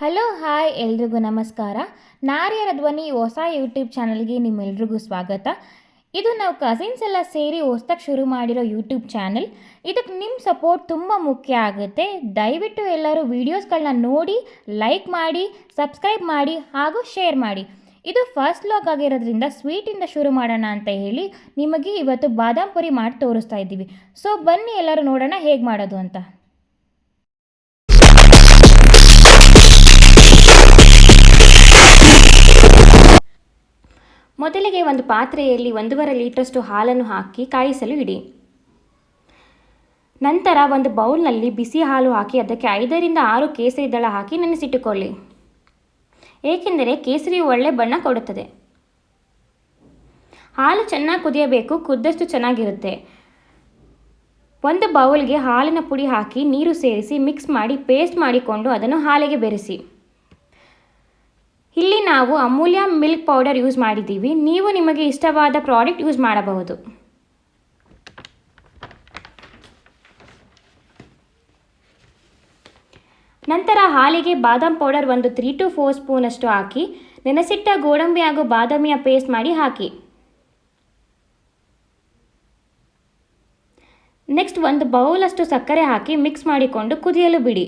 Hello hi ಎಲ್ರಿಗೂ ನಮಸ್ಕಾರ. ನಾರಿಯರ ಧ್ವನಿ ಹೊಸ ಯೂಟ್ಯೂಬ್ ಚಾನಲ್ಗೆ ನಿಮ್ಮೆಲ್ರಿಗೂ ಸ್ವಾಗತ. ಇದು ನಾವು ಕಸಿನ್ಸ್ ಎಲ್ಲ ಸೇರಿ ಹೊಸ್ದಾಗಿ ಶುರು ಮಾಡಿರೋ ಯೂಟ್ಯೂಬ್ ಚಾನಲ್. ಇದಕ್ಕೆ ನಿಮ್ಮ ಸಪೋರ್ಟ್ ತುಂಬ ಮುಖ್ಯ ಆಗುತ್ತೆ. ದಯವಿಟ್ಟು ಎಲ್ಲರೂ ವೀಡಿಯೋಸ್ಗಳನ್ನ ನೋಡಿ, ಲೈಕ್ ಮಾಡಿ, ಸಬ್ಸ್ಕ್ರೈಬ್ ಮಾಡಿ ಹಾಗೂ ಶೇರ್ ಮಾಡಿ. ಇದು ಫಸ್ಟ್ ವ್ಲಾಗ್ ಆಗಿರೋದ್ರಿಂದ ಸ್ವೀಟಿಂದ ಶುರು ಮಾಡೋಣ ಅಂತ ಹೇಳಿ ನಿಮಗೆ ಇವತ್ತು ಬಾದಾಮ್ ಪುರಿ ಮಾಡಿ ತೋರಿಸ್ತಾ ಇದ್ದೀವಿ. ಸೊ ಬನ್ನಿ ಎಲ್ಲರೂ ನೋಡೋಣ ಹೇಗೆ ಮಾಡೋದು ಅಂತ. ಮೊದಲಿಗೆ ಒಂದು ಪಾತ್ರೆಯಲ್ಲಿ 1.5 ಲೀಟರ್ಷ್ಟು ಹಾಲನ್ನು ಹಾಕಿ ಕಾಯಿಸಲು ಇಡಿ. ನಂತರ ಒಂದು ಬೌಲ್ನಲ್ಲಿ ಬಿಸಿ ಹಾಲು ಹಾಕಿ ಅದಕ್ಕೆ 5ರಿಂದ 6 ಕೇಸರಿ ದಳ ಹಾಕಿ ನೆನೆಸಿಟ್ಟುಕೊಳ್ಳಿ, ಏಕೆಂದರೆ ಕೇಸರಿಯು ಒಳ್ಳೆ ಬಣ್ಣ ಕೊಡುತ್ತದೆ. ಹಾಲು ಚೆನ್ನಾಗಿ ಕುದಿಯಬೇಕು, ಕುದ್ದಷ್ಟು ಚೆನ್ನಾಗಿರುತ್ತೆ. ಒಂದು ಬೌಲ್ಗೆ ಹಾಲಿನ ಪುಡಿ ಹಾಕಿ ನೀರು ಸೇರಿಸಿ ಮಿಕ್ಸ್ ಮಾಡಿ ಪೇಸ್ಟ್ ಮಾಡಿಕೊಂಡು ಅದನ್ನು ಹಾಲಿಗೆ ಬೆರೆಸಿ. ಇಲ್ಲಿ ನಾವು ಅಮೂಲ್ಯ ಮಿಲ್ಕ್ ಪೌಡರ್ ಯೂಸ್ ಮಾಡಿದ್ದೀವಿ. ನೀವು ನಿಮಗೆ ಇಷ್ಟವಾದ ಪ್ರಾಡಕ್ಟ್ ಯೂಸ್ ಮಾಡಬಹುದು. ನಂತರ ಹಾಲಿಗೆ ಬಾದಾಮ್ ಪೌಡರ್ ಒಂದು 3 to 4 ಸ್ಪೂನಷ್ಟು ಹಾಕಿ ನೆನೆಸಿಟ್ಟ ಗೋಡಂಬಿ ಹಾಗೂ ಬಾದಾಮಿಯ ಪೇಸ್ಟ್ ಮಾಡಿ ಹಾಕಿ. ನೆಕ್ಸ್ಟ್ ಒಂದು ಬೌಲಷ್ಟು ಸಕ್ಕರೆ ಹಾಕಿ ಮಿಕ್ಸ್ ಮಾಡಿಕೊಂಡು ಕುದಿಯಲು ಬಿಡಿ.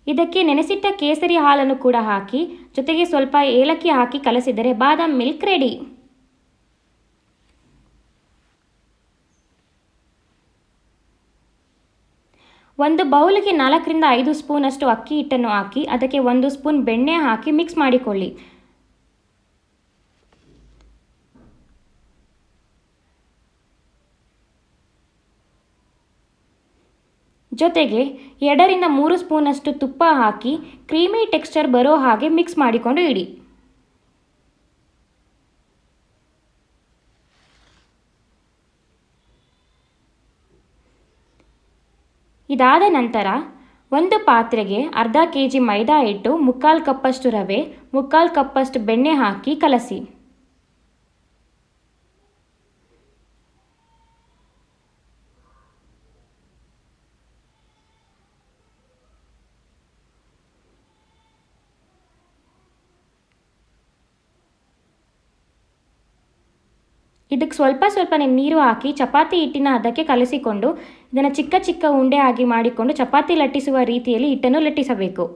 ಇದಕ್ಕೆ ನೆನೆಸಿಟ್ಟ ಕೇಸರಿ ಹಾಲನ್ನು ಕೂಡ ಹಾಕಿ ಜೊತೆಗೆ ಸ್ವಲ್ಪ ಏಲಕ್ಕಿ ಹಾಕಿ ಕಲಸಿದರೆ ಬಾದಾಮ್ ಮಿಲ್ಕ್ ರೆಡಿ. ಒಂದು ಬೌಲ್ಗೆ 4ರಿಂದ 5 ಸ್ಪೂನಷ್ಟು ಅಕ್ಕಿ ಹಿಟ್ಟನ್ನು ಹಾಕಿ ಅದಕ್ಕೆ 1 ಸ್ಪೂನ್ ಬೆಣ್ಣೆ ಹಾಕಿ ಮಿಕ್ಸ್ ಮಾಡಿಕೊಳ್ಳಿ. ಜೊತೆಗೆ 2ರಿಂದ 3 ಸ್ಪೂನಷ್ಟು ತುಪ್ಪ ಹಾಕಿ ಕ್ರೀಮಿ ಟೆಕ್ಸ್ಚರ್ ಬರೋ ಹಾಗೆ ಮಿಕ್ಸ್ ಮಾಡಿಕೊಂಡು ಇಡಿ. ಇದಾದ ನಂತರ ಒಂದು ಪಾತ್ರೆಗೆ ಅರ್ಧ kg ಮೈದಾ ಹಿಟ್ಟು, 3/4 ಕಪ್ಪಷ್ಟು ರವೆ, 3/4 ಕಪ್ಪಷ್ಟು ಬೆಣ್ಣೆ ಹಾಕಿ ಕಲಸಿ. ಇದಕ್ಕೆ ಸ್ವಲ್ಪ ನೀರು ಹಾಕಿ ಚಪಾತಿ ಹಿಟ್ಟಿನ ಹದಕ್ಕೆ ಕಲಸಿಕೊಂಡು ಇದನ್ನು ಚಿಕ್ಕ ಚಿಕ್ಕ ಉಂಡೆ ಆಗಿ ಮಾಡಿಕೊಂಡು ಚಪಾತಿ ಲಟ್ಟಿಸುವ ರೀತಿಯಲ್ಲಿ ಹಿಟ್ಟನ್ನು ಲಟ್ಟಿಸಬೇಕು.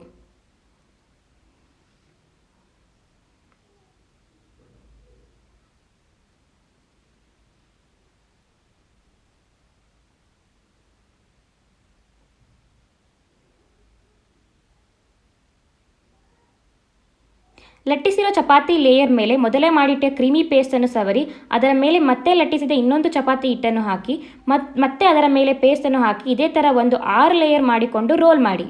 ಲಟ್ಟಿಸಿರೋ ಚಪಾತಿ ಲೇಯರ್ ಮೇಲೆ ಮೊದಲೇ ಮಾಡಿಟ್ಟ ಕ್ರೀಮಿ ಪೇಸ್ಟನ್ನು ಸವರಿ ಅದರ ಮೇಲೆ ಮತ್ತೆ ಲಟ್ಟಿಸಿದ ಇನ್ನೊಂದು ಚಪಾತಿ ಹಿಟ್ಟನ್ನು ಹಾಕಿ ಮತ್ತೆ ಅದರ ಮೇಲೆ ಪೇಸ್ಟನ್ನು ಹಾಕಿ ಇದೇ ಥರ ಒಂದು 6 ಲೇಯರ್ ಮಾಡಿಕೊಂಡು ರೋಲ್ ಮಾಡಿ.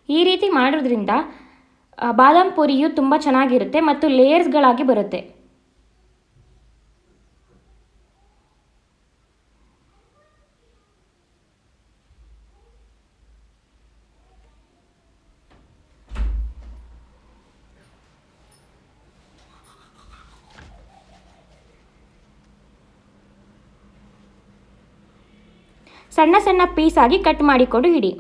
ಈ ರೀತಿ ಮಾಡೋದ್ರಿಂದ ಬಾದಾಮ್ ಪುರಿಯು ತುಂಬ ಚೆನ್ನಾಗಿರುತ್ತೆ ಮತ್ತು ಲೇಯರ್ಸ್ಗಳಾಗಿ ಬರುತ್ತೆ. ಸಣ್ಣ ಸಣ್ಣ ಪೀಸ್ ಆಗಿ ಕಟ್ ಮಾಡಿಕೊಂಡು ಇಡಿ.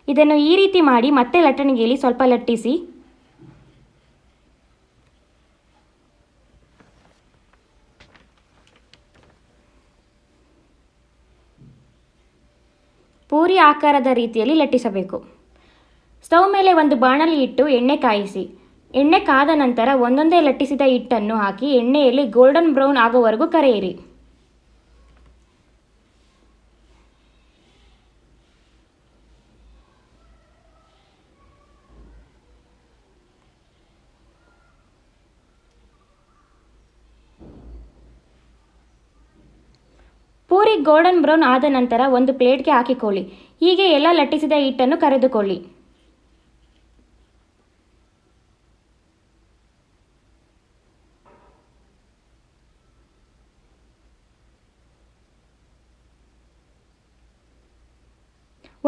ಇದನ್ನು ಈ ರೀತಿ ಮಾಡಿ ಮತ್ತೆ ಲಟ್ಟಣಿಗೆಯಲ್ಲಿ ಸ್ವಲ್ಪ ಲಟ್ಟಿಸಿ ಪೂರಿ ಆಕಾರದ ರೀತಿಯಲ್ಲಿ ಲಟ್ಟಿಸಬೇಕು. ಸ್ಟವ್ ಮೇಲೆ ಒಂದು ಬಾಣಲಿ ಇಟ್ಟು ಎಣ್ಣೆ ಕಾಯಿಸಿ. ಎಣ್ಣೆ ಕಾದ ನಂತರ ಒಂದೊಂದೇ ಲಟ್ಟಿಸಿದ ಹಿಟ್ಟನ್ನು ಹಾಕಿ ಎಣ್ಣೆಯಲ್ಲಿ ಗೋಲ್ಡನ್ ಬ್ರೌನ್ ಆಗೋವರೆಗೂ ಕರೆಯಿರಿ. ಪೂರಿ ಗೋಲ್ಡನ್ ಬ್ರೌನ್ ಆದ ನಂತರ ಒಂದು ಪ್ಲೇಟ್ಗೆ ಹಾಕಿಕೊಳ್ಳಿ. ಹೀಗೆ ಎಲ್ಲ ಲಟ್ಟಿಸಿದ ಹಿಟ್ಟನ್ನು ಕರೆದುಕೊಳ್ಳಿ.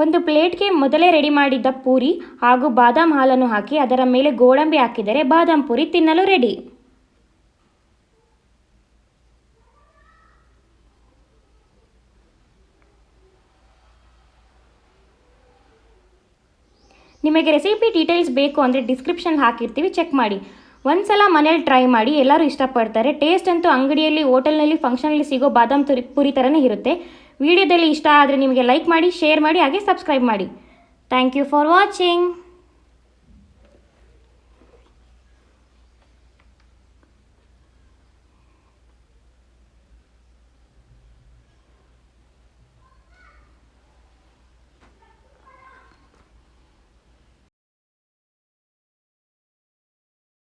ಒಂದು ಪ್ಲೇಟ್ಗೆ ಮೊದಲೇ ರೆಡಿ ಮಾಡಿದ್ದ ಪೂರಿ ಹಾಗೂ ಬಾದಾಮ್ ಹಾಲನ್ನು ಹಾಕಿ ಅದರ ಮೇಲೆ ಗೋಡಂಬಿ ಹಾಕಿದರೆ ಬಾದಾಮ್ ಪೂರಿ ತಿನ್ನಲು ರೆಡಿ. ನಿಮಗೆ ರೆಸಿಪಿ ಡೀಟೇಲ್ಸ್ ಬೇಕು ಅಂದರೆ ಡಿಸ್ಕ್ರಿಪ್ಷನ್ ಹಾಕಿರ್ತೀವಿ, ಚೆಕ್ ಮಾಡಿ. ಒಂದ್ಸಲ ಮನೇಲಿ ಟ್ರೈ ಮಾಡಿ, ಎಲ್ಲರೂ ಇಷ್ಟಪಡ್ತಾರೆ. ಟೇಸ್ಟ್ ಅಂತೂ ಅಂಗಡಿಯಲ್ಲಿ, ಹೋಟೆಲ್ನಲ್ಲಿ, ಫಂಕ್ಷನಲ್ಲಿ ಸಿಗೋ ಬಾದಾಮ್ ಪೂರಿ ಥರನೇ ಇರುತ್ತೆ. ವಿಡಿಯೋದಲ್ಲಿ ಇಷ್ಟ ಆದರೆ ನಿಮಗೆ ಲೈಕ್ ಮಾಡಿ, ಶೇರ್ ಮಾಡಿ, ಹಾಗೆ ಸಬ್ಸ್ಕ್ರೈಬ್ ಮಾಡಿ. Thank you for watching.